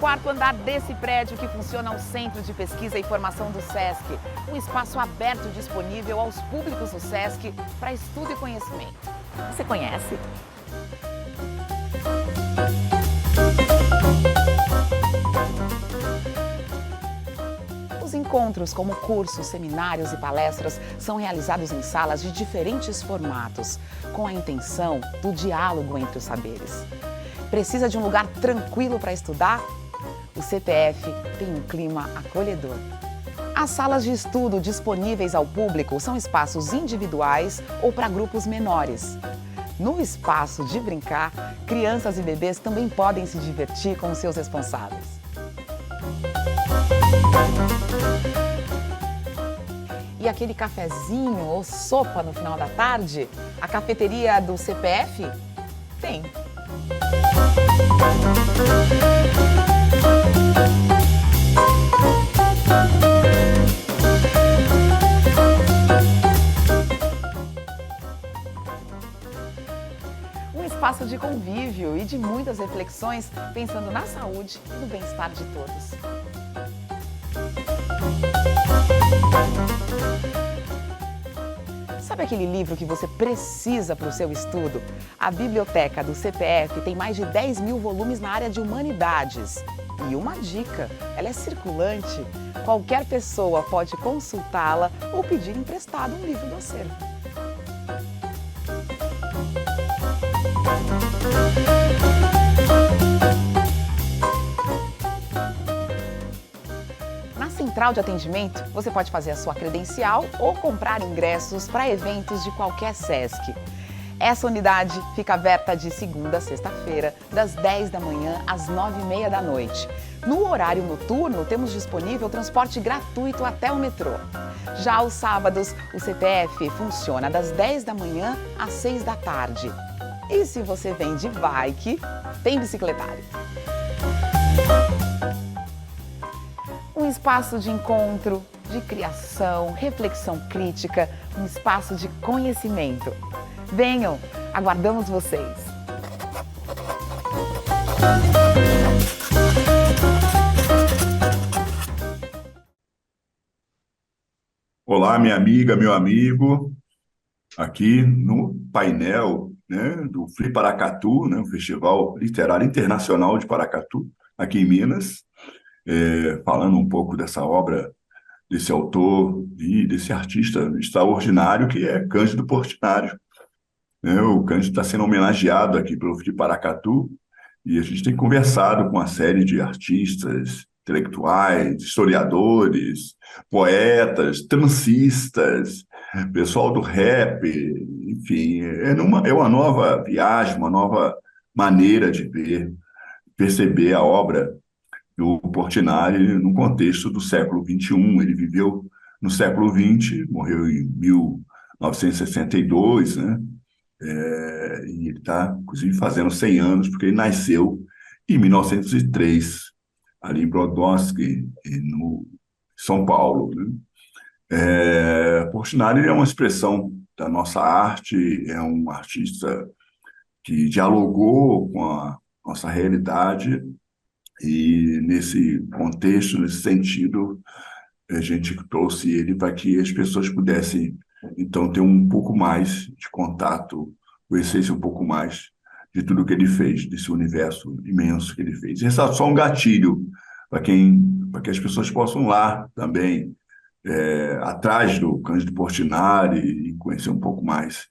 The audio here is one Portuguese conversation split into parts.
14º andar desse prédio que funciona o Centro de Pesquisa e Formação do SESC. Um espaço aberto disponível aos públicos do SESC para estudo e conhecimento. Você conhece? Os encontros, como cursos, seminários e palestras, são realizados em salas de diferentes formatos, com a intenção do diálogo entre os saberes. Precisa de um lugar tranquilo para estudar? O CPF tem um clima acolhedor. As salas de estudo disponíveis ao público são espaços individuais ou para grupos menores. No espaço de brincar, crianças e bebês também podem se divertir com os seus responsáveis. E aquele cafezinho ou sopa no final da tarde? A cafeteria do CPF tem. Um espaço de convívio e de muitas reflexões, pensando na saúde e no bem-estar de todos. Sabe aquele livro que você precisa para o seu estudo? A biblioteca do CPF tem mais de 10 mil volumes na área de humanidades. E uma dica, ela é circulante. Qualquer pessoa pode consultá-la ou pedir emprestado um livro do acervo. Na central de atendimento, você pode fazer a sua credencial ou comprar ingressos para eventos de qualquer SESC. Essa unidade fica aberta de segunda a sexta-feira, das 10 da manhã às 9h30 da noite. No horário noturno, temos disponível transporte gratuito até o metrô. Já aos sábados, o CPF funciona das 10 da manhã às 6 da tarde. E se você vem de bike, tem bicicletário. Um espaço de encontro, de criação, reflexão crítica, um espaço de conhecimento. Venham, aguardamos vocês! Olá, minha amiga, meu amigo, aqui no painel, né, do Fli Paracatu, né, o Festival Literário Internacional de Paracatu, aqui em Minas, falando um pouco dessa obra, desse autor e desse artista extraordinário que é Cândido Portinari. O Cândido está sendo homenageado aqui pelo Fli Paracatu e a gente tem conversado com uma série de artistas, intelectuais, historiadores, poetas, trancistas, pessoal do rap, enfim, é uma nova viagem, uma nova maneira de perceber a obra do Portinari no contexto do século XXI. Ele viveu no século XX, morreu em 1962, né? E ele está, inclusive, fazendo 100 anos, porque ele nasceu em 1903, ali em Brodowski, no São Paulo, né? Portinari é uma expressão da nossa arte, é um artista que dialogou com a nossa realidade e, nesse contexto, nesse sentido, a gente trouxe ele para que as pessoas pudessem, então, ter um pouco mais de contato, conhecesse um pouco mais de tudo que ele fez, desse universo imenso que ele fez. Esse é só um gatilho para que as pessoas possam lá também, atrás do Cândido Portinari e conhecer um pouco mais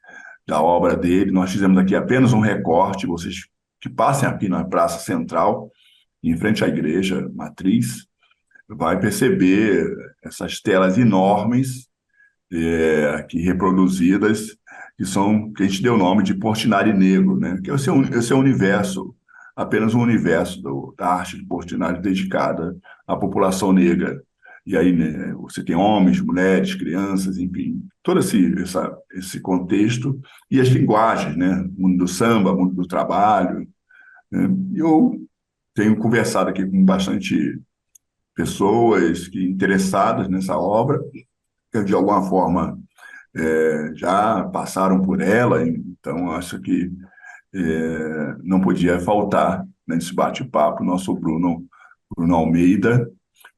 da obra dele. Nós fizemos aqui apenas um recorte, vocês que passem aqui na Praça Central, em frente à Igreja Matriz, vai perceber essas telas enormes aqui reproduzidas, que a gente deu o nome de Portinari Negro, né? Que esse é um universo, apenas um universo da arte de Portinari dedicada à população negra. E aí, né, você tem homens, mulheres, crianças, enfim, todo esse contexto e as linguagens, né? Mundo do samba, mundo do trabalho, né? Eu tenho conversado aqui com bastante pessoas interessadas nessa obra, que de alguma forma já passaram por ela, então acho que não podia faltar nesse bate-papo nosso Bruno Bruno Almeida.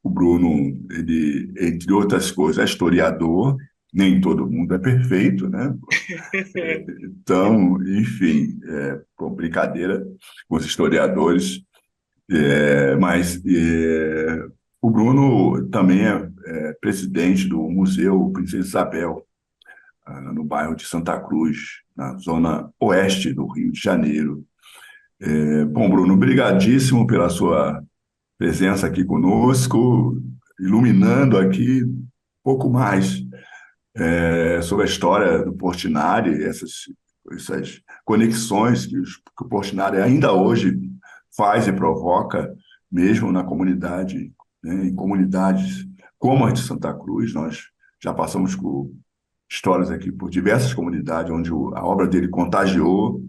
O Bruno, ele, entre outras coisas, é historiador, nem todo mundo é perfeito, né? Então, enfim, brincadeira com os historiadores, mas o Bruno também é presidente do Museu Princesa Isabel, no bairro de Santa Cruz, na zona oeste do Rio de Janeiro. Bom, Bruno, brigadíssimo pela sua presença aqui conosco, iluminando aqui um pouco mais sobre a história do Portinari, essas conexões que o Portinari ainda hoje faz e provoca, mesmo na comunidade, né, em comunidades como a de Santa Cruz. Nós já passamos por histórias aqui por diversas comunidades onde a obra dele contagiou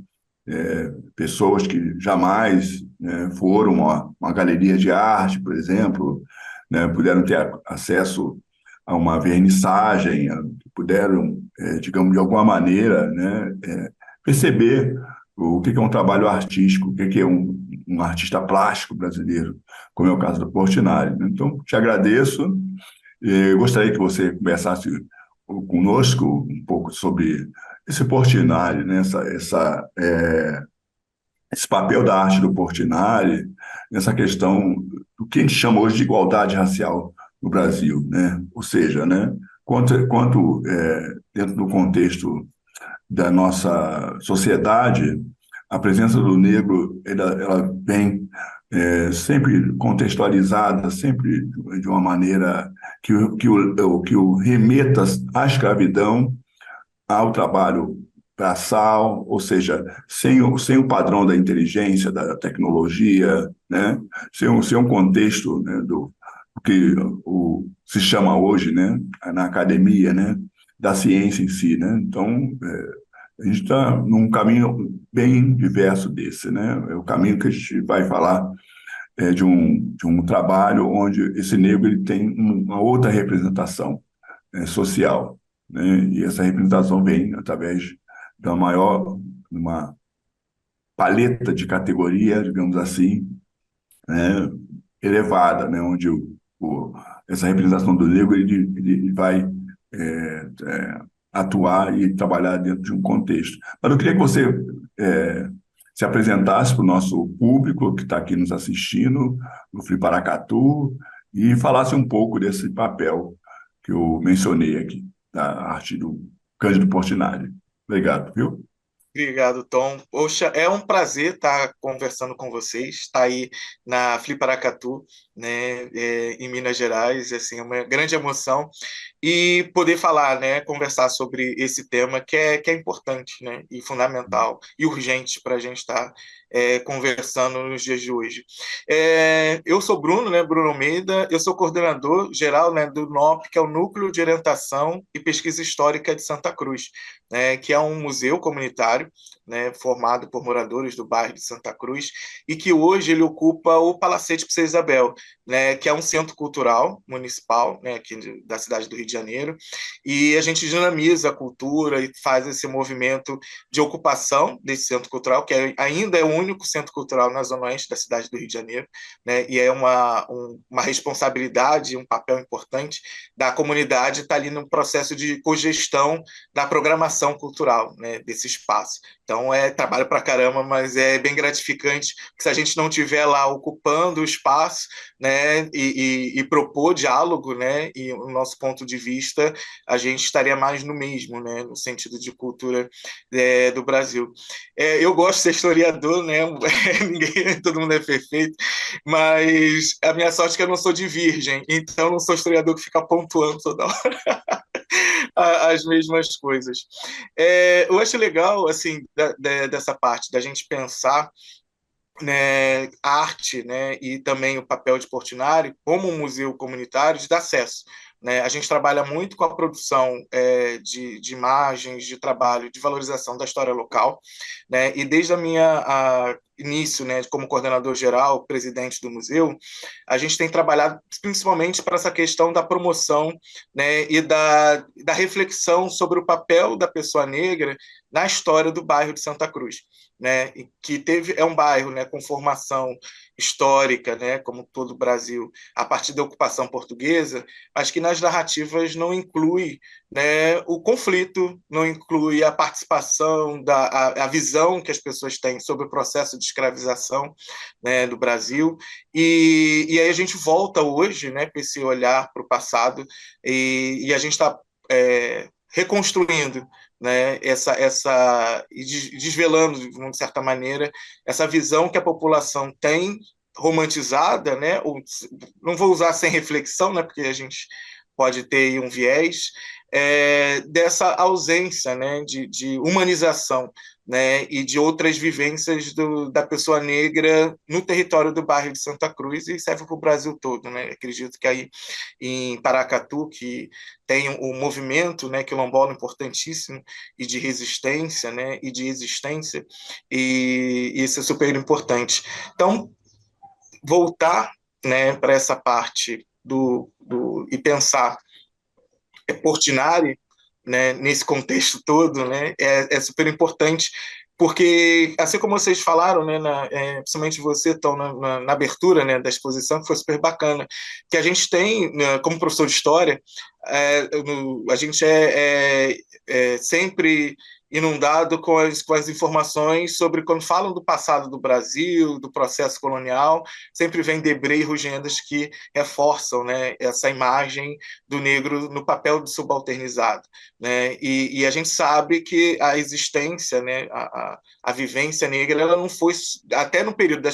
pessoas que jamais, né, foram a uma galeria de arte, por exemplo, né, puderam ter acesso a uma vernissagem, puderam, digamos, de alguma maneira, né, perceber o que é um trabalho artístico, o que é um artista plástico brasileiro, como é o caso do Portinari, né? Então, te agradeço. Eu gostaria que você conversasse conosco um pouco sobre esse Portinari, né? Esse papel da arte do Portinari, nessa questão do que a gente chama hoje de igualdade racial no Brasil, né? Ou seja, né, dentro do contexto da nossa sociedade, a presença do negro ela vem sempre contextualizada, sempre de uma maneira que o remeta à escravidão, ao trabalho braçal, ou seja, sem o padrão da inteligência, da tecnologia, né? Sem um contexto, né, do que se chama hoje, né, na academia, né, da ciência em si, né? Então, a gente está num caminho bem diverso desse, né? É o caminho que a gente vai falar de um trabalho onde esse negro ele tem uma outra representação social, né? E essa representação vem através de uma paleta de categoria, digamos assim, né, elevada, né, onde essa representação do negro ele vai atuar e trabalhar dentro de um contexto. Mas eu queria que você é, se apresentasse para o nosso público que está aqui nos assistindo, no Fliparacatu, e falasse um pouco desse papel que eu mencionei aqui, da arte do Cândido Portinari. Obrigado, viu? Obrigado, Tom. Poxa, é um prazer estar conversando com vocês, estar aí na Fliparacatu, né, em Minas Gerais, assim, é uma grande emoção e poder falar, né, conversar sobre esse tema que é importante, né, e fundamental e urgente para a gente estar conversando nos dias de hoje. Eu sou Bruno, né, Bruno Almeida, eu sou coordenador geral, né, do NOP, que é o Núcleo de Orientação e Pesquisa Histórica de Santa Cruz, né, que é um museu comunitário, né, formado por moradores do bairro de Santa Cruz, e que hoje ele ocupa o Palacete Princesa Isabel, né, que é um centro cultural municipal, né, aqui da cidade do Rio de Janeiro, e a gente dinamiza a cultura e faz esse movimento de ocupação desse centro cultural, que ainda é o único centro cultural na zona oeste da cidade do Rio de Janeiro, né, e é uma responsabilidade, um papel importante da comunidade estar ali no processo de cogestão da programação cultural, né, desse espaço. Então, trabalho para caramba, mas é bem gratificante, porque se a gente não estiver lá ocupando o espaço, né, e propor diálogo, né, e o nosso ponto de vista, a gente estaria mais no mesmo, né, no sentido de cultura do Brasil. Eu gosto de ser historiador, né, todo mundo é perfeito, mas a minha sorte é que eu não sou de virgem, então eu não sou historiador que fica pontuando toda hora as mesmas coisas. Eu acho legal, assim, dessa parte, da gente pensar, né, arte, né, e também o papel de Portinari como um museu comunitário de dar acesso. Né? A gente trabalha muito com a produção de imagens, de trabalho, de valorização da história local, né? E desde a minha início, né, como coordenador geral, presidente do museu, a gente tem trabalhado principalmente para essa questão da promoção, né, e da reflexão sobre o papel da pessoa negra na história do bairro de Santa Cruz, né, que é um bairro, né, com formação histórica, né, como todo o Brasil, a partir da ocupação portuguesa, mas que nas narrativas não inclui, né, o conflito, não inclui a participação, a visão que as pessoas têm sobre o processo de escravização, né, do Brasil. E aí a gente volta hoje, né, com esse olhar para o passado, e a gente está reconstruindo, né, desvelando, de certa maneira, essa visão que a população tem romantizada, né, ou, não vou usar sem reflexão, né, porque a gente pode ter aí um viés, dessa ausência, né, de humanização, né, e de outras vivências da pessoa negra no território do bairro de Santa Cruz, e serve para o Brasil todo, né? Acredito que aí em Paracatu, que tem um movimento, né, quilombola importantíssimo e de resistência, né, e de existência, e isso é super importante. Então, voltar, né, para essa parte e pensar Portinari, né, nesse contexto todo, né, é super importante, porque, assim como vocês falaram, né, principalmente você, Tom, na abertura, né, da exposição, que foi super bacana, que a gente tem, né, como professor de História, a gente sempre inundado com as informações sobre, quando falam do passado do Brasil, do processo colonial, sempre vem Debré e Rugendas que reforçam, né, essa imagem do negro no papel de subalternizado, né? E a gente sabe que a existência, né, a vivência negra, ela não foi, até no período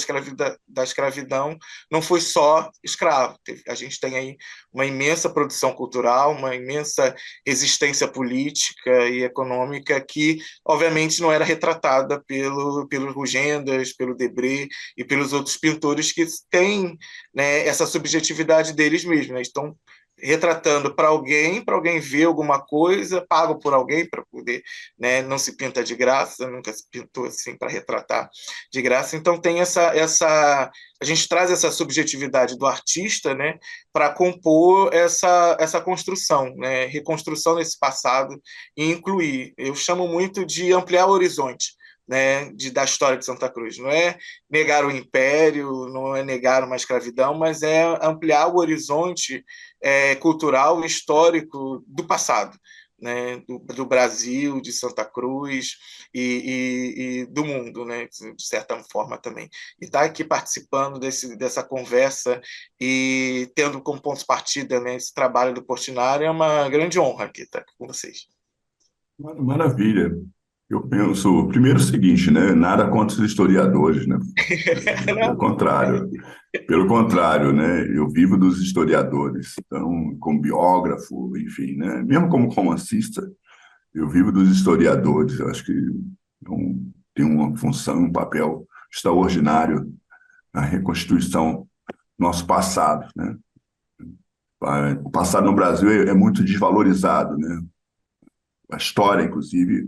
da escravidão, não foi só escravo. A gente tem aí uma imensa produção cultural, uma imensa resistência política e econômica que, obviamente, não era retratada pelos Rugendas, pelo Debré e pelos outros pintores que têm, né, essa subjetividade deles mesmos, né? Estão retratando para alguém ver alguma coisa, pago por alguém para poder, né, não se pinta de graça, nunca se pintou assim para retratar de graça. Então tem a gente traz essa subjetividade do artista, né, para compor essa construção, né, reconstrução desse passado e incluir. Eu chamo muito de ampliar o horizonte, né, da história de Santa Cruz. Não é negar o império, não é negar uma escravidão, mas é ampliar o horizonte cultural e histórico do passado, né, do Brasil, de Santa Cruz e do mundo, né, de certa forma também. E estar aqui participando dessa conversa e tendo como ponto de partida, né, esse trabalho do Portinari é uma grande honra aqui estar aqui com vocês. Maravilha. Eu penso, primeiro o seguinte, né? Nada contra os historiadores, né? Pelo contrário, né? Eu vivo dos historiadores, então, como biógrafo, enfim, né? Mesmo como romancista, eu vivo dos historiadores. Eu acho que tem uma função, um papel extraordinário na reconstituição do nosso passado, né? O passado no Brasil é muito desvalorizado, né? A história, inclusive,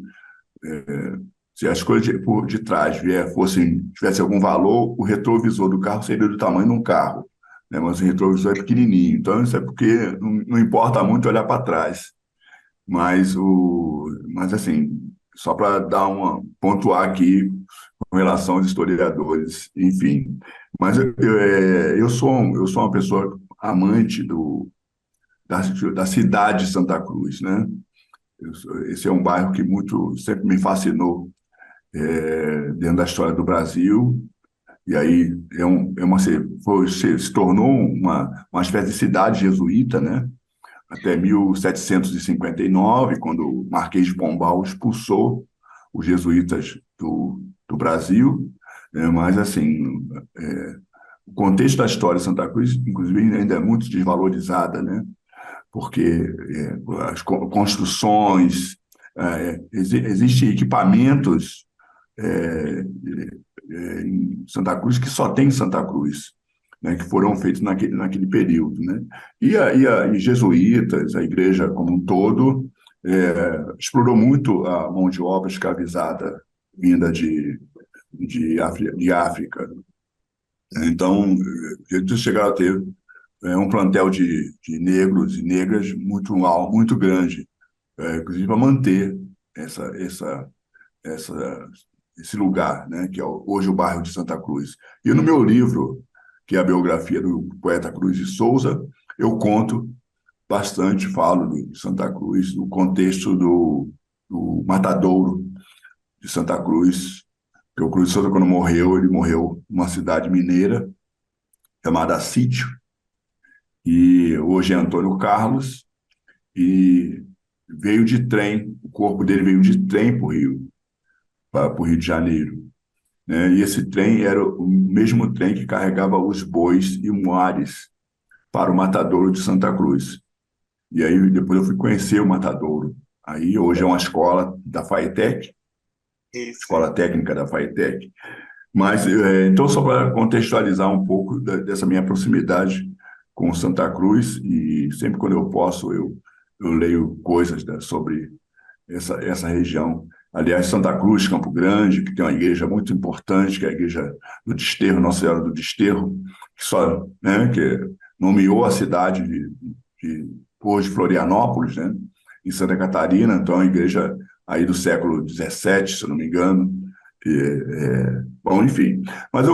se as coisas por de trás tivesse algum valor, o retrovisor do carro seria do tamanho de um carro, né? Mas o retrovisor é pequenininho. Então, isso é porque não importa muito olhar para trás. Mas assim, só para pontuar aqui com relação aos historiadores, enfim. Mas eu sou uma pessoa amante da cidade de Santa Cruz, né? Esse é um bairro que sempre me fascinou dentro da história do Brasil. E aí se tornou uma espécie de cidade jesuíta, né? Até 1759, quando o Marquês de Pombal expulsou os jesuítas do Brasil. Mas, assim, o contexto da história de Santa Cruz, inclusive, ainda é muito desvalorizada, né? Porque as construções, existem equipamentos em Santa Cruz que só tem em Santa Cruz, né, que foram feitos naquele período, né? E jesuítas, a igreja como um todo, explorou muito a mão de obra escravizada vinda de África. Então, eles chegaram a ter um plantel de negros e negras muito grande, inclusive para manter essa, essa, essa, esse lugar, né, que é hoje o bairro de Santa Cruz. E no meu livro, que é a biografia do poeta Cruz de Souza, eu conto bastante, falo de Santa Cruz, no contexto do matadouro de Santa Cruz, porque o Cruz de Souza, quando morreu, ele morreu numa cidade mineira chamada Sítio, e hoje é Antônio Carlos, e veio de trem, o corpo dele veio de trem para o Rio de Janeiro, né? E esse trem era o mesmo trem que carregava os bois e moares para o matadouro de Santa Cruz. E aí depois eu fui conhecer o matadouro. Aí hoje é uma escola da FATEC, Isso. escola técnica da FATEC. Mas, então, só para contextualizar um pouco dessa minha proximidade com Santa Cruz, e sempre quando eu posso, eu leio coisas, né, sobre essa região. Aliás, Santa Cruz, Campo Grande, que tem uma igreja muito importante, que é a igreja do Desterro, Nossa Senhora do Desterro, que nomeou a cidade de hoje Florianópolis, né, em Santa Catarina. Então, é uma igreja aí do século XVII, se eu não me engano. Bom, enfim. Mas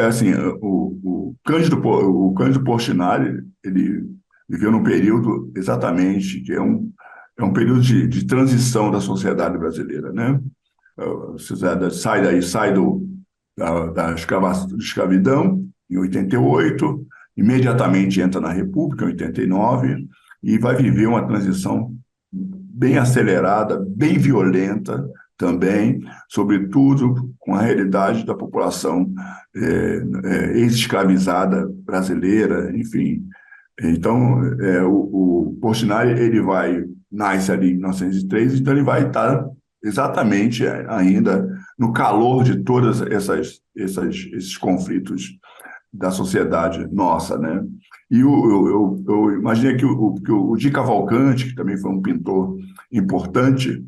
assim, o Cândido Portinari, ele viveu num período exatamente que é um período de transição da sociedade brasileira, né? A sociedade sai da escravidão em 88, imediatamente entra na República em 89 e vai viver uma transição bem acelerada, bem violenta também, sobretudo com a realidade da população ex-escravizada brasileira, enfim. Então, o Portinari, nasce ali em 1903, então ele vai estar exatamente ainda no calor de todos esses conflitos da sociedade nossa, né? E eu imaginei que o Di Cavalcanti, que também foi um pintor importante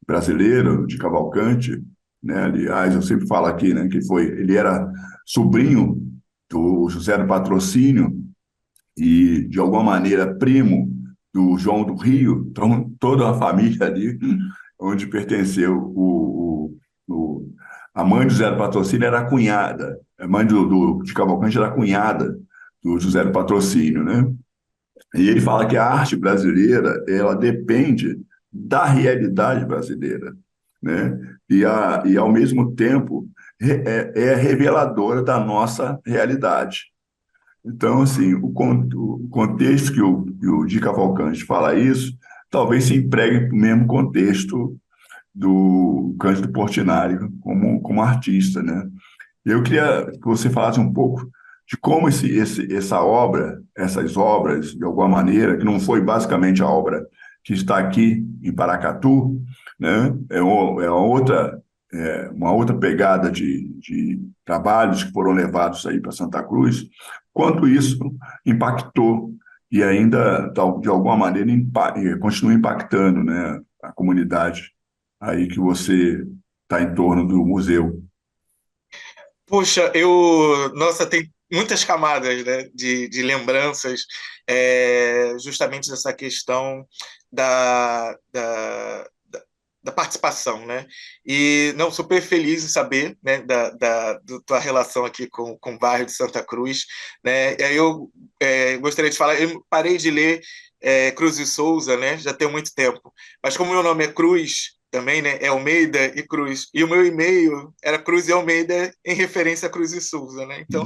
brasileiro, Di Cavalcanti, né? Aliás, eu sempre falo aqui, né, que ele era sobrinho do José do Patrocínio e, de alguma maneira, primo do João do Rio, então toda a família ali, onde pertenceu a mãe do José do Patrocínio era a cunhada, a mãe de Cavalcanti era a cunhada do José do Patrocínio, né? E ele fala que a arte brasileira, ela depende da realidade brasileira, né? E ao mesmo tempo, é reveladora da nossa realidade. Então, assim, o contexto que o Di Cavalcanti fala isso, talvez se empregue no mesmo contexto do Cândido Portinari como artista, né? Eu queria que você falasse um pouco de como essas obras, de alguma maneira, que não foi basicamente a obra que está aqui em Paracatu, né? Uma outra pegada de trabalhos que foram levados aí para Santa Cruz, quanto isso impactou e ainda, de alguma maneira, continua impactando, né, a comunidade aí que você está em torno do museu. Puxa, nossa, tem muitas camadas, né, de lembranças, justamente dessa questão da participação, né? E não, super feliz em saber, né, da tua relação aqui com o bairro de Santa Cruz, né? E aí eu gostaria de falar, eu parei de ler Cruz e Souza, né? Já tem muito tempo, mas como meu nome é Cruz também, né? É Almeida e Cruz. E o meu e-mail era Cruz e Almeida em referência a Cruz e Souza, né? Então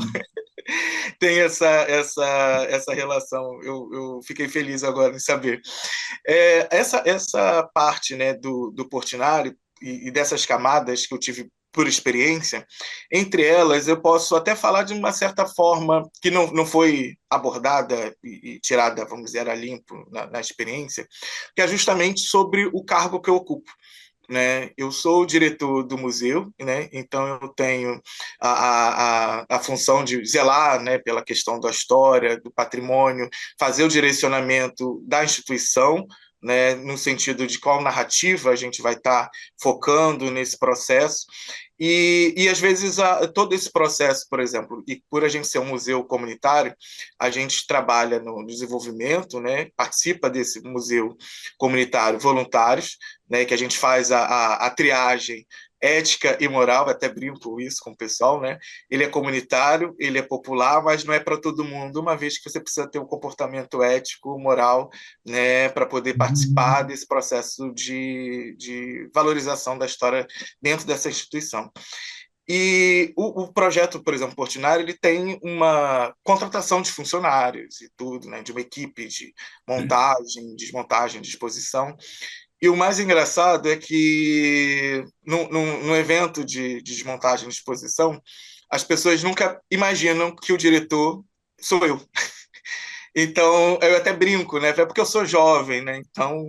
tem essa relação. Eu fiquei feliz agora em saber. Essa parte, né, do Portinari e dessas camadas que eu tive por experiência, entre elas eu posso até falar de uma certa forma que não foi abordada e tirada, vamos dizer, a limpo na experiência, que é justamente sobre o cargo que eu ocupo. Né? Eu sou o diretor do museu, né? Então eu tenho a função de zelar, né, pela questão da história, do patrimônio, fazer o direcionamento da instituição, né, no sentido de qual narrativa a gente vai estar focando nesse processo. E às vezes, todo esse processo, por exemplo, e por a gente ser um museu comunitário, a gente trabalha no desenvolvimento, né, participa desse museu comunitário voluntários, né, que a gente faz a triagem ética e moral, até brinco isso com o pessoal, né? Ele é comunitário, ele é popular, mas não é para todo mundo, uma vez que você precisa ter um comportamento ético, moral, né, para poder participar desse processo de valorização da história dentro dessa instituição. E o projeto, por exemplo, Portinari, ele tem uma contratação de funcionários e tudo, né, de uma equipe de sim. montagem, desmontagem, disposição. E o mais engraçado é que no evento de desmontagem e exposição, as pessoas nunca imaginam que o diretor sou eu. Então, eu até brinco, né? É porque eu sou jovem, né? Então,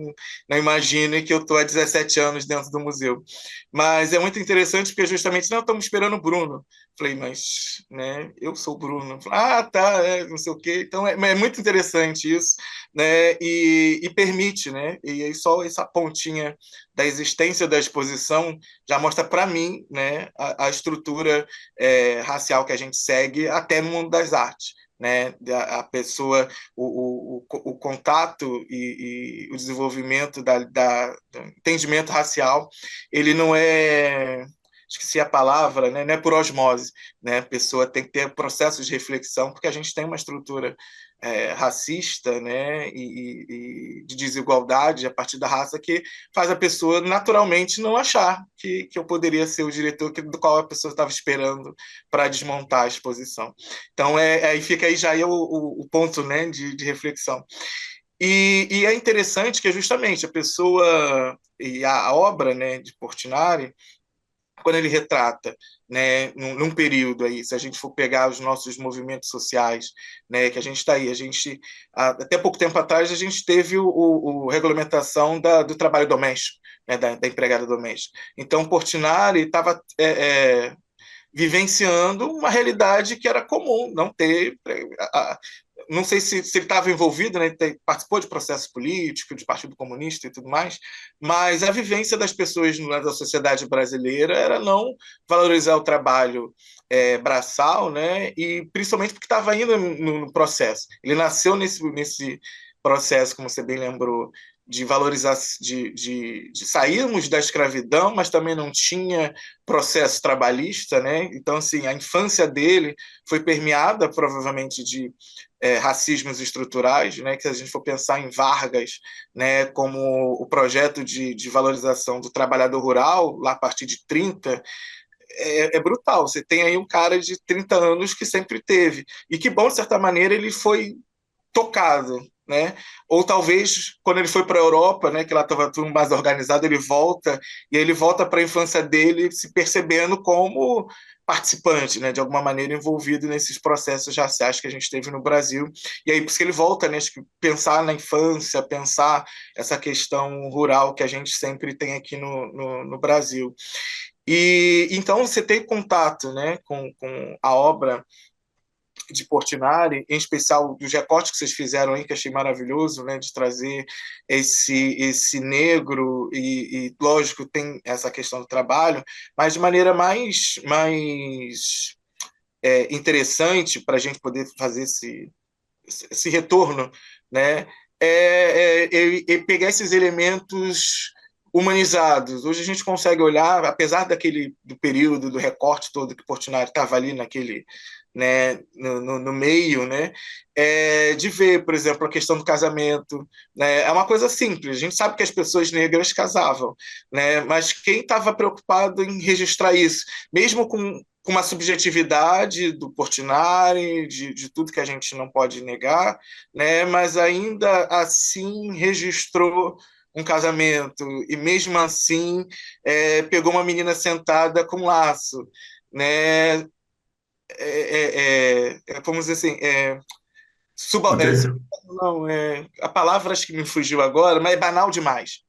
não imagine que eu estou há 17 anos dentro do museu. Mas é muito interessante porque justamente, não, estamos esperando o Bruno. Falei, mas, né, eu sou o Bruno. Falei, tá, não sei o quê. Então, é muito interessante isso, né? E permite, né? E aí só essa pontinha da existência da exposição já mostra para mim, né, a estrutura racial que a gente segue até no mundo das artes, né? A pessoa, o contato e o desenvolvimento do entendimento racial, ele não é, esqueci a palavra, né? Não é por osmose, né? A pessoa tem que ter processos de reflexão, porque a gente tem uma estrutura racista, né, e de desigualdade a partir da raça que faz a pessoa naturalmente não achar que eu poderia ser o diretor do qual a pessoa estava esperando para desmontar a exposição. Então, aí fica aí já o ponto, né, de reflexão. E é interessante que justamente a pessoa e a obra, né, de Portinari, quando ele retrata, né, num período aí, se a gente for pegar os nossos movimentos sociais, né, que a gente está aí, a gente até pouco tempo atrás a gente teve o regulamentação do trabalho doméstico, né, da empregada doméstica. Então Portinari estava vivenciando uma realidade que era comum, não ter. Não sei se ele estava envolvido, né, participou de processo político, de Partido Comunista e tudo mais, mas a vivência das pessoas da sociedade brasileira era não valorizar o trabalho braçal, né, e principalmente porque estava ainda no processo. Ele nasceu nesse processo, como você bem lembrou, de valorizar, de sairmos da escravidão, mas também não tinha processo trabalhista, né? Então, assim, a infância dele foi permeada, provavelmente, de racismos estruturais, né? Que se a gente for pensar em Vargas, né? Como o projeto de valorização do trabalhador rural, lá a partir de 30, é brutal. Você tem aí um cara de 30 anos que sempre teve. E que bom, de certa maneira, ele foi tocado, né? Ou talvez quando ele foi para a Europa, né, que lá estava tudo mais organizado, ele volta e ele volta para a infância dele se percebendo como participante, né, de alguma maneira envolvido nesses processos raciais que a gente teve no Brasil. E aí por isso que ele volta, né, acho que pensar na infância, pensar essa questão rural que a gente sempre tem aqui no Brasil. E então você tem contato, né, com a obra de Portinari, em especial dos recortes que vocês fizeram aí, que achei maravilhoso, né, de trazer esse negro lógico, tem essa questão do trabalho, mas de maneira mais interessante para a gente poder fazer esse retorno, né, pegar esses elementos humanizados. Hoje a gente consegue olhar, apesar do período, do recorte todo que Portinari estava ali naquele, né, no meio, né, de ver, por exemplo, a questão do casamento, né, é uma coisa simples. A gente sabe que as pessoas negras casavam, né, mas quem estava preocupado em registrar isso, mesmo com uma subjetividade do Portinari, de tudo que a gente não pode negar, né, mas ainda assim registrou um casamento e mesmo assim pegou uma menina sentada com laço, né? Vamos dizer assim, Até, não, a palavra acho que me fugiu agora, mas é banal demais,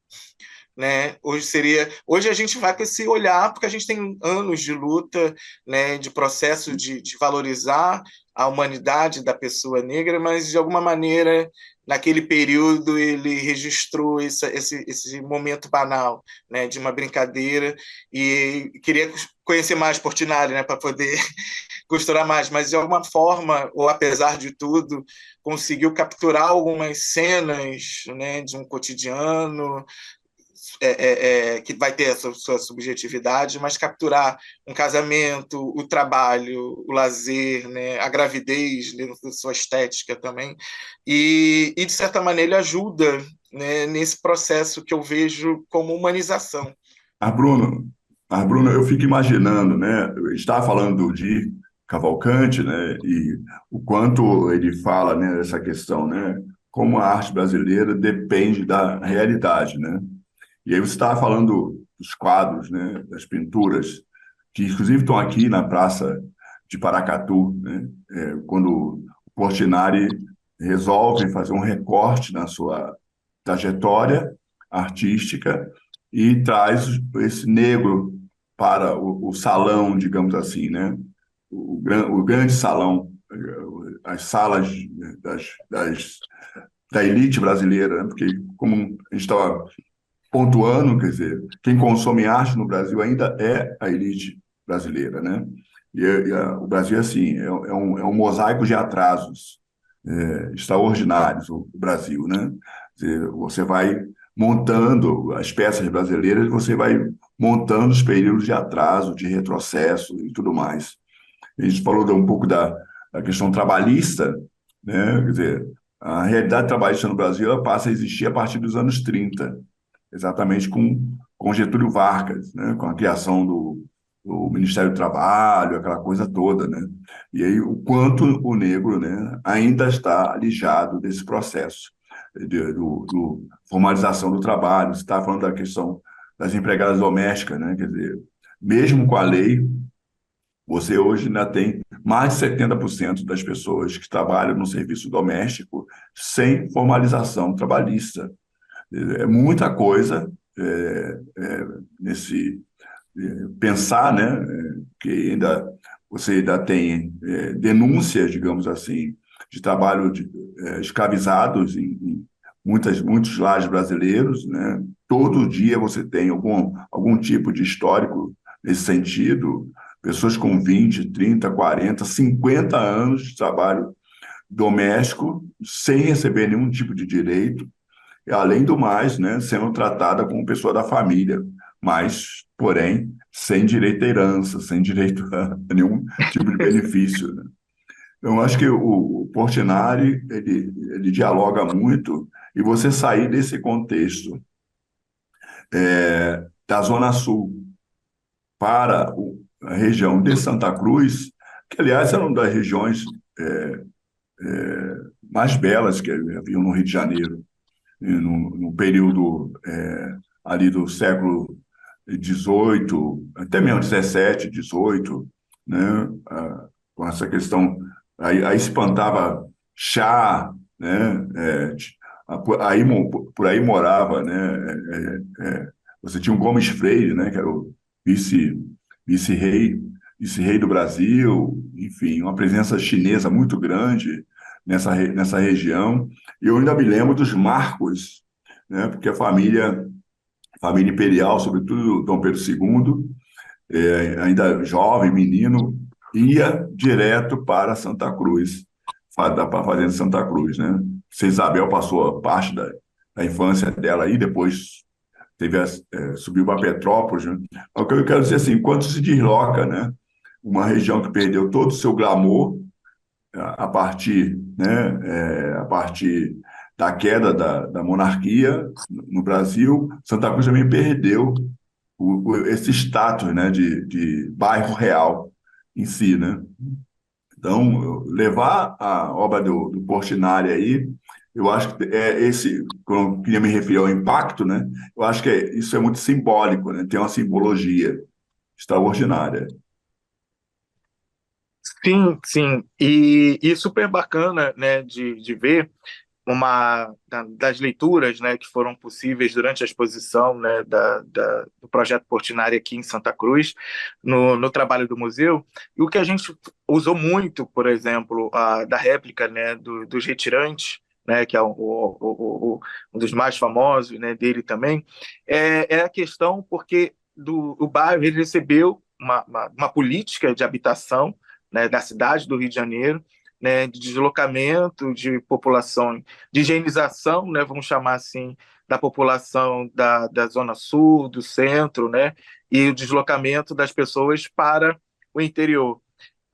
né? Hoje a gente vai com esse olhar porque a gente tem anos de luta, né, de processo de valorizar a humanidade da pessoa negra, mas de alguma maneira naquele período ele registrou esse momento banal, né, de uma brincadeira, e queria conhecer mais Portinari, né, para poder costurar mais, mas de alguma forma, ou apesar de tudo, conseguiu capturar algumas cenas, né, de um cotidiano, que vai ter a sua subjetividade, mas capturar um casamento, o trabalho, o lazer, né, a gravidez, dentro da sua estética também, de certa maneira, ele ajuda, né, nesse processo que eu vejo como humanização. Ah, Bruno, eu fico imaginando, né? Eu estava falando do Di Cavalcante, né? E o quanto ele fala, né, dessa questão, né? Como a arte brasileira depende da realidade, né? E aí você estava falando dos quadros, né? Das pinturas, que inclusive estão aqui na Praça de Paracatu, né? Quando o Portinari resolve fazer um recorte na sua trajetória artística e traz esse negro para o salão, digamos assim, né? O grande salão, as salas da elite brasileira, né? Porque, como a gente estava pontuando, quer dizer, quem consome arte no Brasil ainda é a elite brasileira, né? O Brasil, assim, é um mosaico de atrasos extraordinários, o Brasil, né? Quer dizer, você vai montando as peças brasileiras, você vai montando os períodos de atraso, de retrocesso e tudo mais. A gente falou um pouco da questão trabalhista, né? Quer dizer, a realidade trabalhista no Brasil ela passa a existir a partir dos anos 30, exatamente com Getúlio Vargas, né? Com a criação do Ministério do Trabalho, aquela coisa toda, né? E aí o quanto o negro, né, ainda está alijado desse processo do formalização do trabalho. Você está falando da questão das empregadas domésticas, né? Quer dizer, mesmo com a lei, você hoje ainda tem mais de 70% das pessoas que trabalham no serviço doméstico sem formalização trabalhista. É muita coisa nesse pensar, né, que você ainda tem denúncias, digamos assim, de trabalho escravizados em muitos lares brasileiros, né? Todo dia você tem algum tipo de histórico nesse sentido, pessoas com 20, 30, 40, 50 anos de trabalho doméstico sem receber nenhum tipo de direito, e, além do mais, né, sendo tratada como pessoa da família, mas, porém, sem direito à herança, sem direito a nenhum tipo de benefício, né? Eu acho que o Portinari ele dialoga muito, e você sair desse contexto da Zona Sul para a região de Santa Cruz, que, aliás, era uma das regiões mais belas que haviam no Rio de Janeiro, no período ali do século XVIII, até mesmo XVII, XVIII, né? Com essa questão, aí espantava chá, né? Por aí morava, né? Você tinha o Gomes Freire, né? Que era o vice-rei, vice-rei do Brasil, enfim, uma presença chinesa muito grande nessa região. E eu ainda me lembro dos marcos, né? Porque a família imperial, sobretudo Dom Pedro II, ainda jovem, menino, ia direto para Santa Cruz, para a fazenda Santa Cruz, né? Se Isabel passou parte da infância dela aí, depois subiu para Petrópolis, né? O que eu quero dizer assim, enquanto se desloca, né? Uma região que perdeu todo o seu glamour a partir, né? A partir da queda da monarquia no Brasil, Santa Cruz também perdeu esse status, né, de bairro real em si, né? Então, levar a obra do Portinari aí, eu acho que quando eu queria me referir ao impacto, né? Eu acho que isso é muito simbólico, né? Tem uma simbologia extraordinária. Sim, sim, e super bacana, né, de ver, das leituras, né, que foram possíveis durante a exposição, né, do projeto Portinari aqui em Santa Cruz, no trabalho do museu, e o que a gente usou muito, por exemplo, da réplica, né, dos retirantes, né, que é um dos mais famosos, né, dele também, é a questão porque o bairro ele recebeu uma política de habitação, né, da cidade do Rio de Janeiro, né, de deslocamento de população, de higienização, né, vamos chamar assim, da população da Zona Sul, do centro, né, e o deslocamento das pessoas para o interior.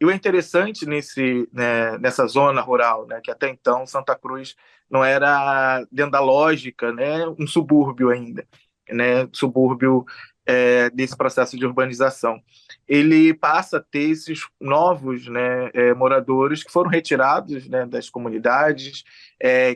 E o interessante nessa zona rural, né, que até então Santa Cruz não era, dentro da lógica, né, um subúrbio ainda, né, subúrbio desse processo de urbanização. Ele passa a ter esses novos, né, moradores que foram retirados, né, das comunidades,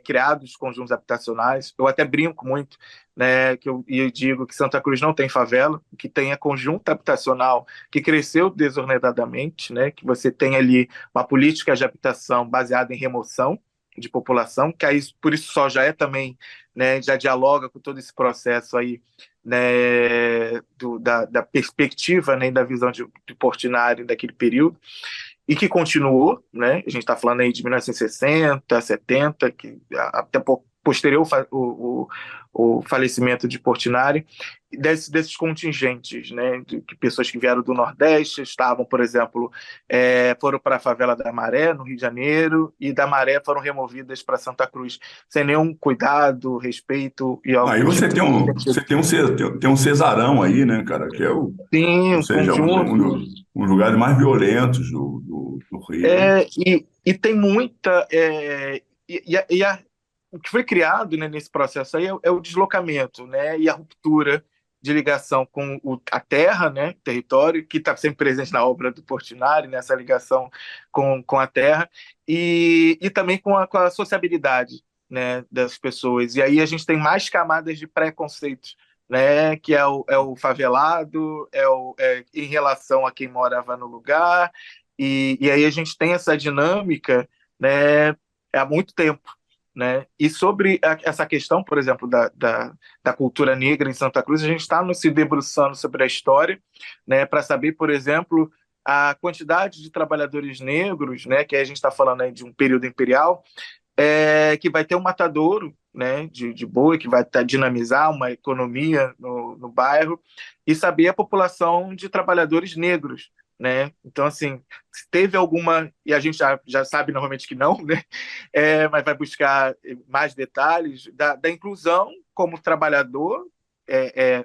criados conjuntos habitacionais. Eu até brinco muito, né, eu digo que Santa Cruz não tem favela, que tem conjunto habitacional que cresceu desordenadamente, né, que você tem ali uma política de habitação baseada em remoção de população, que aí, por isso só já é também, né, já dialoga com todo esse processo aí, né, da perspectiva, né, da visão de Portinari daquele período, e que continuou, né, a gente está falando aí de 1960, 70, que até posterior o falecimento de Portinari, desses contingentes, né, de pessoas que vieram do Nordeste, estavam, por exemplo, foram para a favela da Maré, no Rio de Janeiro, e da Maré foram removidas para Santa Cruz, sem nenhum cuidado, respeito e Aí algum você tipo tem de tem um cesarão aí, né, cara, que é sim, ou um seja, conjunto. um dos lugares mais violentos do Rio. E tem muita. O que foi criado, né, nesse processo aí é o deslocamento, né, e a ruptura de ligação com a terra, né, território, que está sempre presente na obra do Portinari, nessa ligação com a terra, e também com a sociabilidade, né, das pessoas. E aí a gente tem mais camadas de preconceito, né, que é o favelado, em relação a quem morava no lugar, e aí a gente tem essa dinâmica, né, há muito tempo. Né? E sobre essa questão, por exemplo, da cultura negra em Santa Cruz, a gente está se debruçando sobre a história, né, para saber, por exemplo, a quantidade de trabalhadores negros, né, que a gente está falando aí de um período imperial, que vai ter um matadouro, né, de boi, que vai dinamizar uma economia no bairro, e saber a população de trabalhadores negros, né? Então, assim, se teve alguma, e a gente já sabe normalmente que não, né? Mas vai buscar mais detalhes da inclusão como trabalhador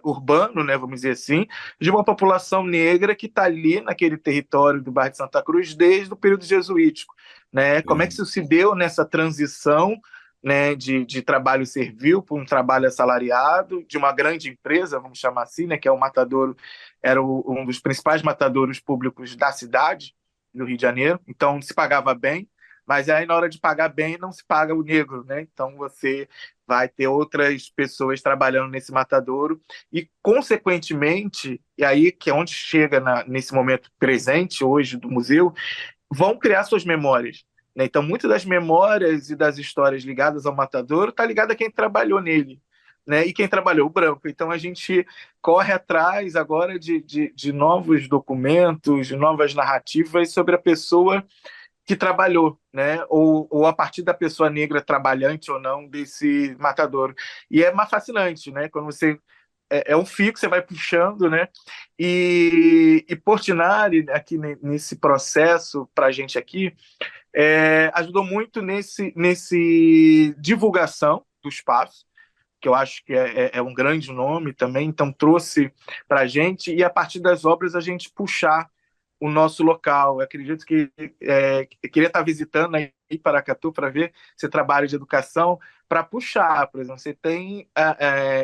urbano, né, vamos dizer assim, de uma população negra que está ali naquele território do bairro de Santa Cruz desde o período jesuítico, né? Como é que isso se deu nessa transição, né, de trabalho servil para um trabalho assalariado de uma grande empresa, vamos chamar assim, né, que é o Matadouro, era um dos principais matadouros públicos da cidade do Rio de Janeiro, então se pagava bem, mas aí na hora de pagar bem não se paga o negro, né? Então você vai ter outras pessoas trabalhando nesse matadouro e, consequentemente, e aí que é onde chega nesse momento presente hoje do museu, vão criar suas memórias. Né? Então, muitas das memórias e das histórias ligadas ao matadouro está ligada a quem trabalhou nele. Né? E quem trabalhou o branco. Então, a gente corre atrás agora de novos documentos, de novas narrativas sobre a pessoa que trabalhou, né? Ou a partir da pessoa negra trabalhante ou não desse matadouro. E é mais fascinante, né? Quando você é um fio que você vai puxando, né? E Portinari, aqui nesse processo, para a gente aqui, ajudou muito nesse divulgação do espaço, que eu acho que é um grande nome também, então trouxe para a gente, e a partir das obras a gente puxar o nosso local. Eu acredito que eu queria estar visitando aí Paracatu para ver esse trabalho de educação, para puxar, por exemplo, você tem,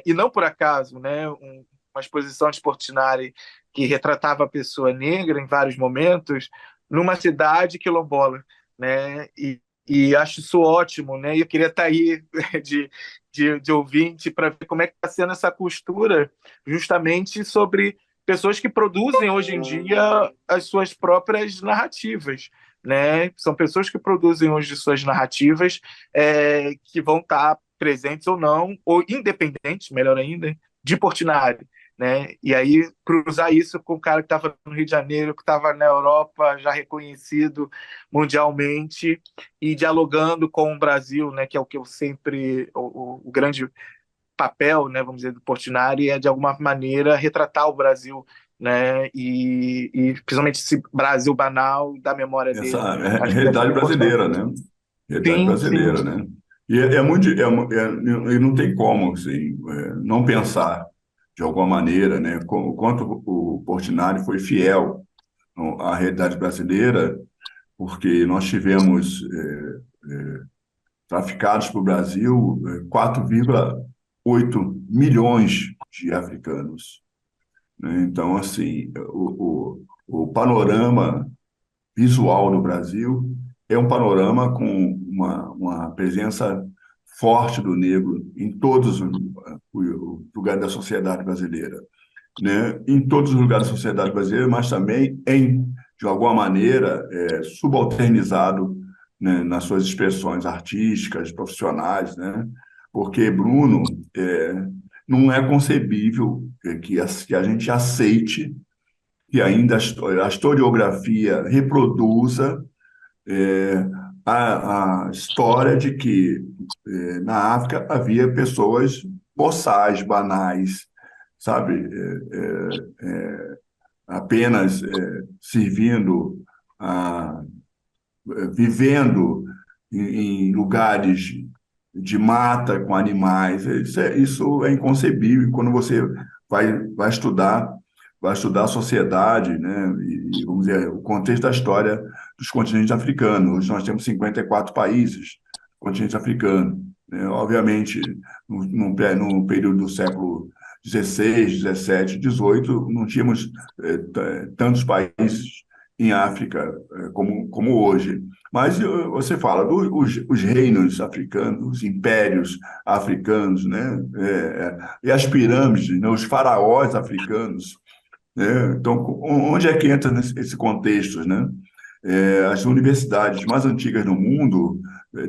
e não por acaso, né, uma exposição de Portinari que retratava a pessoa negra em vários momentos, numa cidade quilombola, né, e acho isso ótimo, né, e eu queria estar aí de ouvinte para ver como é que está sendo essa costura justamente sobre pessoas que produzem hoje em dia as suas próprias narrativas, né? São pessoas que produzem hoje suas narrativas, que vão estar presentes ou não, ou independentes, melhor ainda, de Portinari, né? E aí cruzar isso com o cara que estava no Rio de Janeiro, que estava na Europa, já reconhecido mundialmente, e dialogando com o Brasil, né? Que é o que eu sempre, o grande papel, né, vamos dizer, do Portinari é, de alguma maneira, retratar o Brasil, né, e principalmente esse Brasil banal da memória Essa dele. é a Acho que é realidade muito brasileira, importante. né? Realidade Sim, sim, brasileira, né? E é muito, e não tem como, assim, não pensar de alguma maneira, né? O quanto o Portinari foi fiel à realidade brasileira, porque nós tivemos traficados para o Brasil 4,8 milhões de africanos, né? Então, assim, o panorama visual do Brasil é um panorama com uma presença forte do negro em todos os lugares da sociedade brasileira, né? Em todos os lugares da sociedade brasileira, mas também de alguma maneira, subalternizado, né, nas suas expressões artísticas, profissionais, né? Porque Bruno, não é concebível que a gente aceite que ainda a historiografia reproduza a história de que na África havia pessoas boçais, banais, sabe, apenas servindo, a, vivendo em lugares de mata com animais. Isso é inconcebível. E quando você vai estudar, vai estudar a sociedade, né, e, vamos dizer, o contexto da história dos continentes africanos. Hoje nós temos 54 países no continente africano, né? Obviamente, no período do século XVI, XVII, XVIII, não tínhamos tantos países em África como hoje. Mas você fala os reinos africanos, os impérios africanos, né? E as pirâmides, né? Os faraós africanos, né? Então, onde é que entra esse contexto, né? As universidades mais antigas do mundo,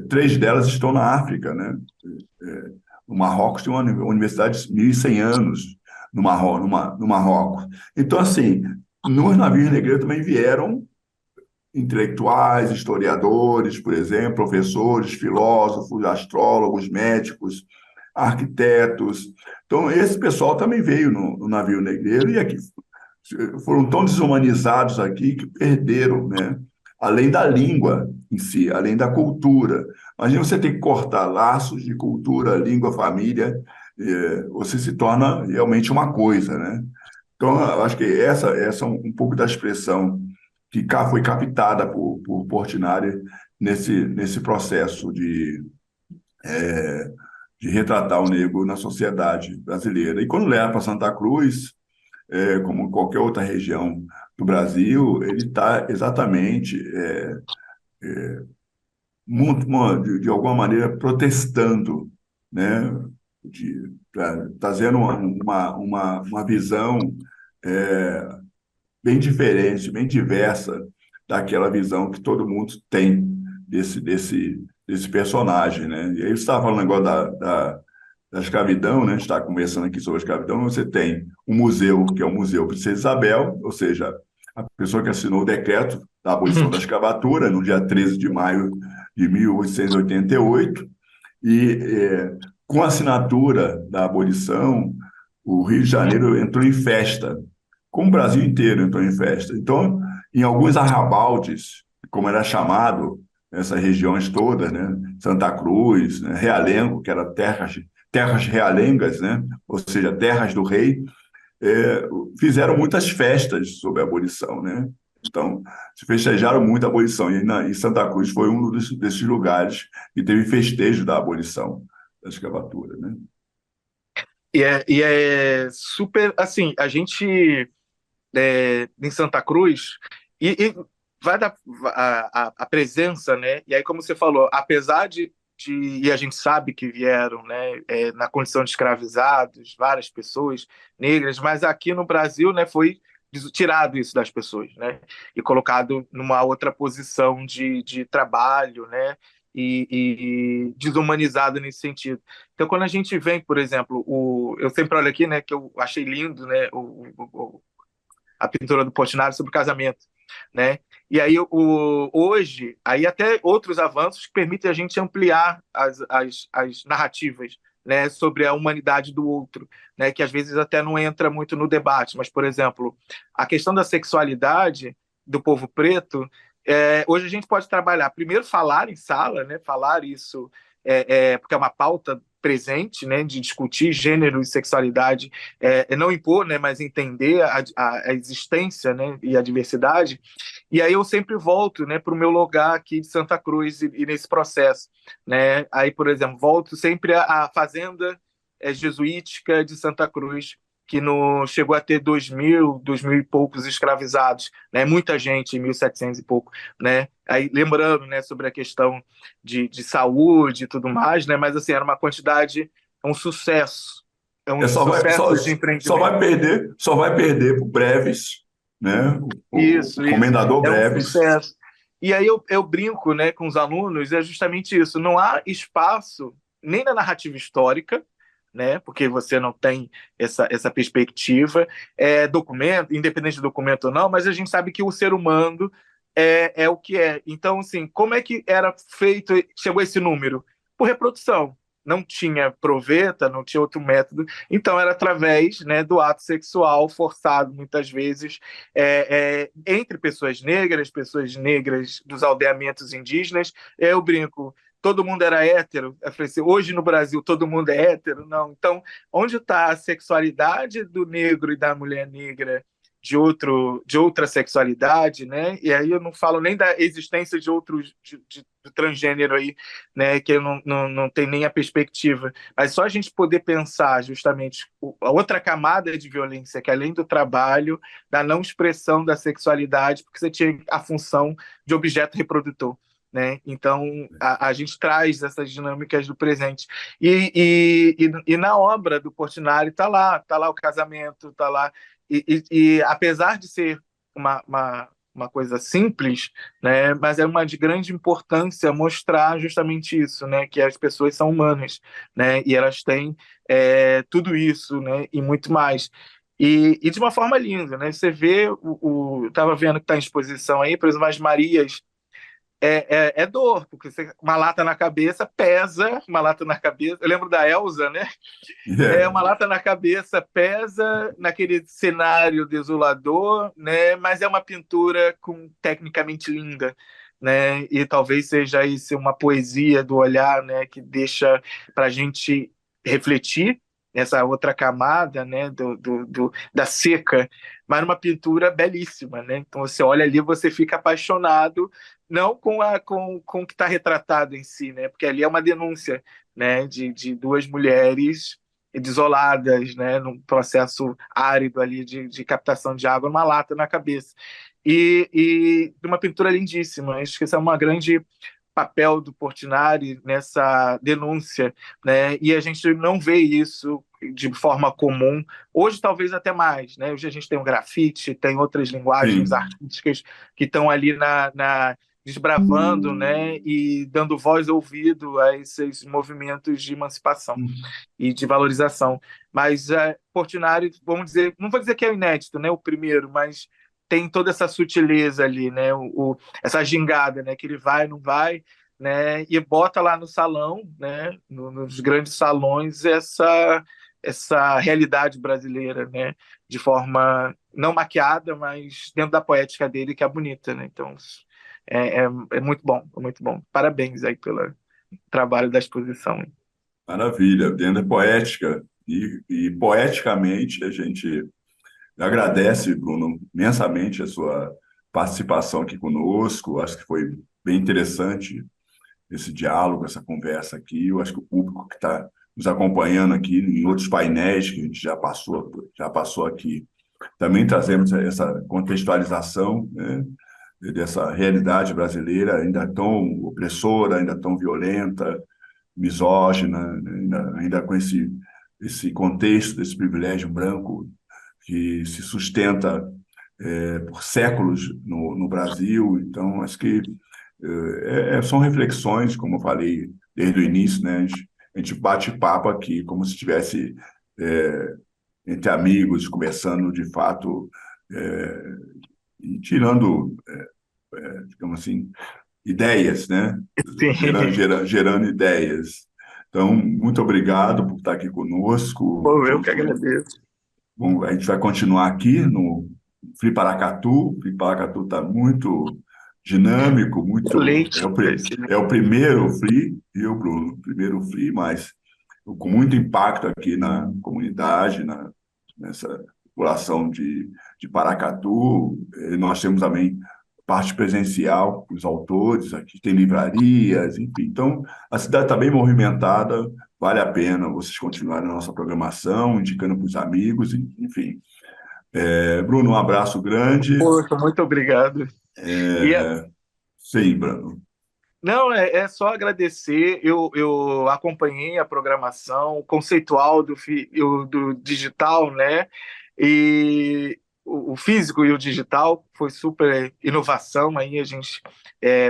três delas estão na África, né? O Marrocos tem uma universidade de 1.100 anos no Marrocos. Então, assim, nos navios negreiros também vieram intelectuais, historiadores, por exemplo, professores, filósofos, astrólogos, médicos, arquitetos. Então, esse pessoal também veio no navio negreiro e aqui foram tão desumanizados aqui que perderam, né? Além da língua em si, além da cultura. Imagina você ter que cortar laços de cultura, língua, família, você se torna realmente uma coisa, né? Então, eu acho que essa é um pouco da expressão que foi captada por Portinari nesse processo de retratar o negro na sociedade brasileira. E quando leva para Santa Cruz, como qualquer outra região do Brasil, ele está exatamente, de alguma maneira, protestando, né? Trazendo uma visão é, bem diferente, bem diversa daquela visão que todo mundo tem desse personagem, né? E aí você estava falando agora da escravidão, né? A gente está conversando aqui sobre a escravidão. Você tem um museu, que é o Museu Princesa Isabel, ou seja, a pessoa que assinou o decreto da abolição da escravatura, no dia 13 de maio de 1888, e com a assinatura da abolição, o Rio de Janeiro entrou em festa, como o Brasil inteiro entrou em festa. Então, em alguns arrabaldes, como era chamado, essas regiões todas, né? Santa Cruz, né? Realengo, que era terras realengas, né? Ou seja, terras do rei, fizeram muitas festas sobre a abolição, né? Então, se festejaram muito a abolição. E Santa Cruz foi um desses lugares que teve festejo da abolição da escravatura, né? E é super, assim, a gente em Santa Cruz, e vai dar a presença, né? E aí, como você falou, apesar e a gente sabe que vieram, né, na condição de escravizados, várias pessoas negras, mas aqui no Brasil, né, foi tirado isso das pessoas, né? E colocado numa outra posição de trabalho, né? E desumanizado nesse sentido. Então, quando a gente vem, por exemplo, eu sempre olho aqui, né, que eu achei lindo, né, a pintura do Portinari sobre o casamento, né? E aí hoje, aí até outros avanços que permitem a gente ampliar as narrativas, né, sobre a humanidade do outro, né, que às vezes até não entra muito no debate, mas, por exemplo, a questão da sexualidade do povo preto, hoje a gente pode trabalhar, primeiro falar em sala, né, falar isso, porque é uma pauta presente, né, de discutir gênero e sexualidade, não impor, né, mas entender a existência, né, e a diversidade. E aí eu sempre volto, né, para o meu lugar aqui de Santa Cruz e nesse processo, né. Aí, por exemplo, volto sempre à fazenda jesuítica de Santa Cruz, que chegou a ter 2.000 e poucos escravizados, né? Muita gente, em 1700 e pouco, né? Aí, lembrando, né, sobre a questão de saúde e tudo mais, né? Mas, assim, era uma quantidade, um sucesso, sucesso de empreendimento. Só vai perder para o Breves, né? Isso, O comendador é um Breves. sucesso. E aí eu brinco, né, com os alunos, é justamente isso, não há espaço nem na narrativa histórica, né, porque você não tem essa perspectiva, documento, independente do documento ou não, mas a gente sabe que o ser humano é o que é. Então, assim, como é que era feito, chegou esse número? Por reprodução. Não tinha proveta, não tinha outro método, então era através, né, do ato sexual forçado, muitas vezes, entre pessoas negras dos aldeamentos indígenas. Eu brinco, todo mundo era hétero. Eu falei assim, hoje no Brasil todo mundo é hétero? Não. Então, onde está a sexualidade do negro e da mulher negra de outra sexualidade, né? E aí eu não falo nem da existência de outros de transgênero aí, né? Que eu não tem nem a perspectiva. Mas só a gente poder pensar justamente a outra camada de violência, que além do trabalho, da não expressão da sexualidade, porque você tinha a função de objeto reprodutor. Né? Então, a gente traz essas dinâmicas do presente. E na obra do Portinari está lá o casamento, está lá. E apesar de ser uma coisa simples, né, mas é uma de grande importância mostrar justamente isso, né, que as pessoas são humanas, né, e elas têm tudo isso, né, e muito mais. E de uma forma linda, né? Você vê, estava vendo que está em exposição aí, por exemplo, as Marias dor, porque uma lata na cabeça pesa, uma lata na cabeça. Eu lembro da Elsa, né? Uma lata na cabeça pesa naquele cenário desolador, né? Mas é uma pintura tecnicamente linda, né? E talvez seja isso uma poesia do olhar, né? Que deixa para a gente refletir essa outra camada, né? Da seca, mas uma pintura belíssima, né? Então você olha ali, você fica apaixonado, não com o que está retratado em si, né? Porque ali é uma denúncia, né? De duas mulheres desoladas, né, num processo árido ali de captação de água, uma lata na cabeça. E uma pintura lindíssima. Acho que esse é um grande papel do Portinari nessa denúncia, né? E a gente não vê isso de forma comum. Hoje, talvez até mais, né? Hoje a gente tem o grafite, tem outras linguagens artísticas que estão ali desbravando, né, e dando voz e ouvido a esses movimentos de emancipação e de valorização. Mas Portinari, vamos dizer, não vou dizer que é inédito, né, o primeiro, mas tem toda essa sutileza ali, né, essa gingada, né, que ele vai, não vai, né, e bota lá no salão, né, nos grandes salões, essa realidade brasileira, né, de forma não maquiada, mas dentro da poética dele, que é bonita, né, então é muito bom, é muito bom. Parabéns aí pelo trabalho da exposição. Maravilha, dentro da poética. E poeticamente a gente agradece, Bruno, imensamente a sua participação aqui conosco. Acho que foi bem interessante esse diálogo, essa conversa aqui. Eu acho que o público que está nos acompanhando aqui em outros painéis que a gente já passou aqui, também trazemos essa contextualização, né, dessa realidade brasileira ainda tão opressora, ainda tão violenta, misógina, né, ainda com esse contexto desse privilégio branco que se sustenta por séculos no Brasil. Então, acho que são reflexões, como eu falei desde o início, né? A gente bate papo aqui como se estivesse entre amigos, conversando de fato, e tirando, digamos assim, ideias, né? Sim. Gerando ideias. Então, muito obrigado por estar aqui conosco. Pô, eu que agradeço. Bom, a gente vai continuar aqui no Free Paracatu. O Free Paracatu está muito dinâmico, Excelente. é o primeiro Free, viu, Bruno? Primeiro Free, mas com muito impacto aqui na comunidade, nessa população de Paracatu. Nós temos também parte presencial, os autores, aqui tem livrarias, enfim. Então, a cidade está bem movimentada, vale a pena vocês continuarem na nossa programação, indicando para os amigos, enfim. Bruno, um abraço grande. Poxa, muito obrigado. E Sim, Bruno. não, é só agradecer. Eu acompanhei a programação conceitual do digital, né? E o físico e o digital foi super inovação. Aí a gente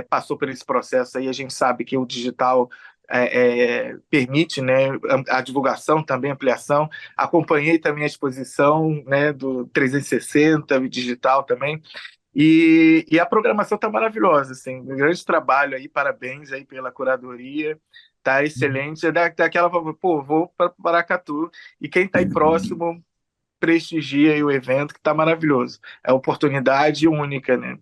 passou por esse processo. Aí a gente sabe que o digital permite, né, a divulgação também, ampliação. Acompanhei também a exposição, né, do 360 digital também. E a programação está maravilhosa, assim, um grande trabalho aí, parabéns aí pela curadoria, tá excelente. Daquela, pô, vou para Paracatu, e quem está aí próximo prestigia aí o evento, que está maravilhoso. É oportunidade única, né?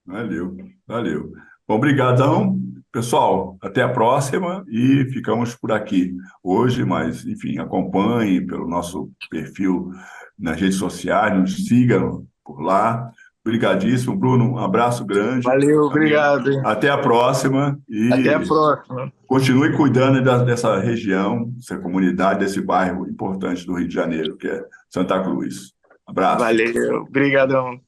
Valeu, valeu. Bom, obrigadão, pessoal. Até a próxima e ficamos por aqui hoje, mas, enfim, acompanhem pelo nosso perfil nas redes sociais, nos sigam por lá. Obrigadíssimo, Bruno. Um abraço grande. Valeu, obrigado. Até a próxima Até a e próxima. continue cuidando dessa região, dessa comunidade, desse bairro importante do Rio de Janeiro, que é Santa Cruz. Abraço. Valeu, obrigadão.